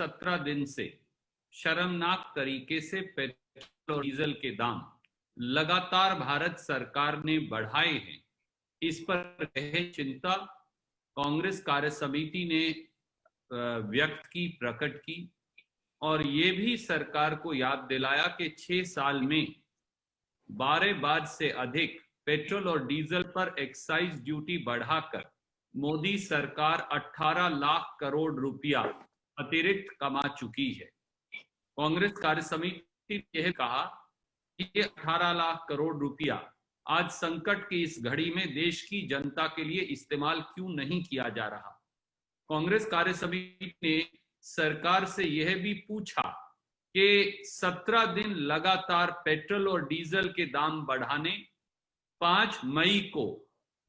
17 दिन से शर्मनाक तरीके से पेट्रोल और डीजल के दाम लगातार भारत सरकार ने बढ़ाए हैं। इस पर चिंता कांग्रेस कार्य समिति ने व्यक्त की, प्रकट की और ये भी सरकार को याद दिलाया कि 6 साल में 12 बार से अधिक पेट्रोल और डीजल पर एक्साइज ड्यूटी बढ़ाकर मोदी सरकार 18 लाख करोड़ रुपया अतिरिक्त कमा चुकी है। कांग्रेस कार्य समिति ने यह कहा कि ये 18 लाख करोड़ रुपया आज संकट की इस घड़ी में देश की जनता के लिए इस्तेमाल क्यों नहीं किया जा रहा। कांग्रेस कार्य समिति ने सरकार से यह भी पूछा कि 17 दिन लगातार पेट्रोल और डीजल के दाम बढ़ाने, 5 मई को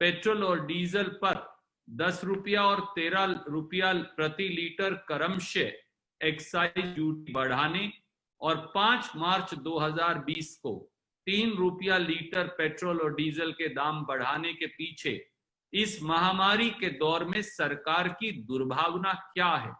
पेट्रोल और डीजल पर 10 रुपया और 13 रुपया प्रति लीटर क्रमशः एक्साइज ड्यूटी बढ़ाने और 5 मार्च 2020 को 3 रुपया लीटर पेट्रोल और डीजल के दाम बढ़ाने के पीछे इस महामारी के दौर में सरकार की दुर्भावना क्या है?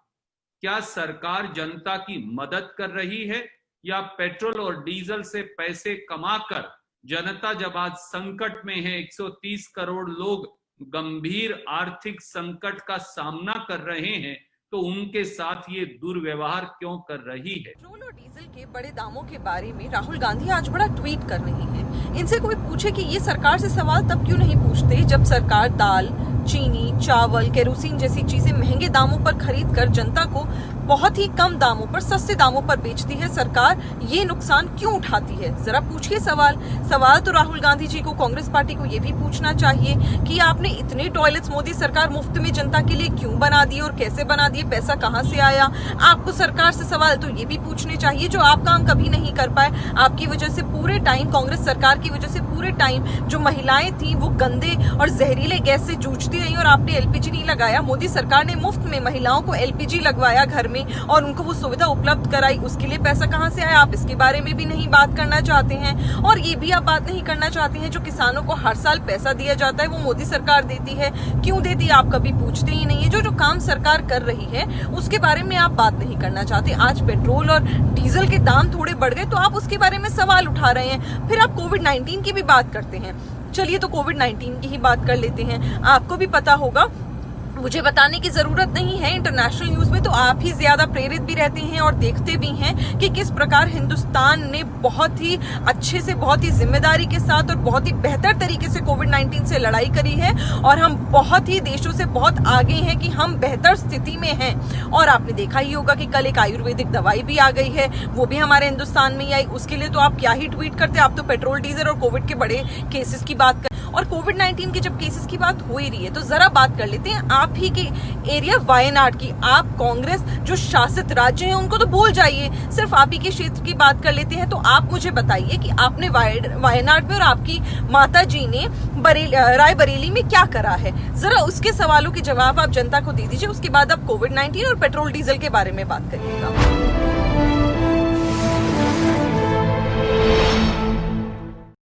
क्या सरकार जनता की मदद कर रही है या पेट्रोल और डीजल से पैसे कमाकर जनता जब आज संकट में है, 130 करोड़ लोग गंभीर आर्थिक संकट का सामना कर रहे हैं, तो उनके साथ ये दुर्व्यवहार क्यों कर रही है? पेट्रोल और डीजल के बड़े दामों के बारे में राहुल गांधी आज बड़ा ट्वीट कर रही हैं। इनसे कोई पूछे कि ये सरकार से सवाल तब क्यों नहीं पूछते जब सरकार दाल, चीनी, चावल, केरोसिन जैसी चीजें महंगे दामों पर खरीद कर जनता को बहुत ही कम दामों पर, सस्ते दामों पर बेचती है। सरकार ये नुकसान क्यों उठाती है? जरा पूछिए सवाल तो राहुल गांधी जी को, कांग्रेस पार्टी को ये भी पूछना चाहिए कि आपने इतने टॉयलेट्स मोदी सरकार मुफ्त में जनता के लिए क्यों बना दिए और कैसे बना दिए, पैसा कहां से आया? आपको सरकार से सवाल तो ये भी पूछने चाहिए जो आप काम कभी नहीं कर पाए। आपकी वजह से पूरे टाइम, कांग्रेस सरकार की वजह से पूरे टाइम जो महिलाएं थी वो गंदे और जहरीले गैस से जूझती रही और आपने एलपीजी नहीं लगाया। मोदी सरकार ने मुफ्त में महिलाओं को एलपीजी लगवाया घर में और उनको वो सुविधा उपलब्ध कराई। उसके लिए पैसा कहां से आया? आप इसके बारे में भी नहीं बात करना चाहते हैं। और ये भी आप बात नहीं करना चाहते हैं जो किसानों को हर साल पैसा दिया जाता है वो मोदी सरकार देती है। क्यों देती है आप कभी पूछते ही नहीं है। जो काम सरकार कर रही है उसके बारे में आप बात नहीं करना चाहते। आज पेट्रोल और डीजल के दाम थोड़े बढ़ गए तो आप उसके बारे में सवाल उठा रहे हैं। फिर आप कोविड-19 की भी बात करते हैं। चलिए तो कोविड-19 की ही बात कर लेते हैं। आपको भी पता होगा, मुझे बताने की जरूरत नहीं है, इंटरनेशनल न्यूज में तो आप ही ज्यादा प्रेरित भी रहते हैं और देखते भी हैं कि किस प्रकार हिंदुस्तान ने बहुत ही अच्छे से, बहुत ही जिम्मेदारी के साथ और बहुत ही बेहतर तरीके से कोविड-19 से लड़ाई करी है और हम बहुत ही देशों से बहुत आगे हैं कि हम बेहतर स्थिति में हैं। और आपने देखा ही होगा कि कल एक आयुर्वेदिक दवाई भी आ गई है, वो भी हमारे हिंदुस्तान में ही आई। उसके लिए तो आप क्या ही ट्वीट करते, आप तो पेट्रोल, डीजल और कोविड के बड़े केसेस की बात कर, और कोविड-19 की जब केसेस की बात हो ही रही है तो जरा बात कर लेते हैं आप ही के एरिया वायनाड की। आप कांग्रेस जो शासित राज्य हैं उनको तो भूल जाइए, सिर्फ आप ही के क्षेत्र की बात कर लेते हैं। तो आप मुझे बताइए कि आपने वायनाड में और आपकी माता जी ने रायबरेली में क्या करा है। जरा उसके सवालों के जवाब आप जनता को दे दीजिए। उसके बाद आप कोविड-19 और पेट्रोल डीजल के बारे में बात करिएगा।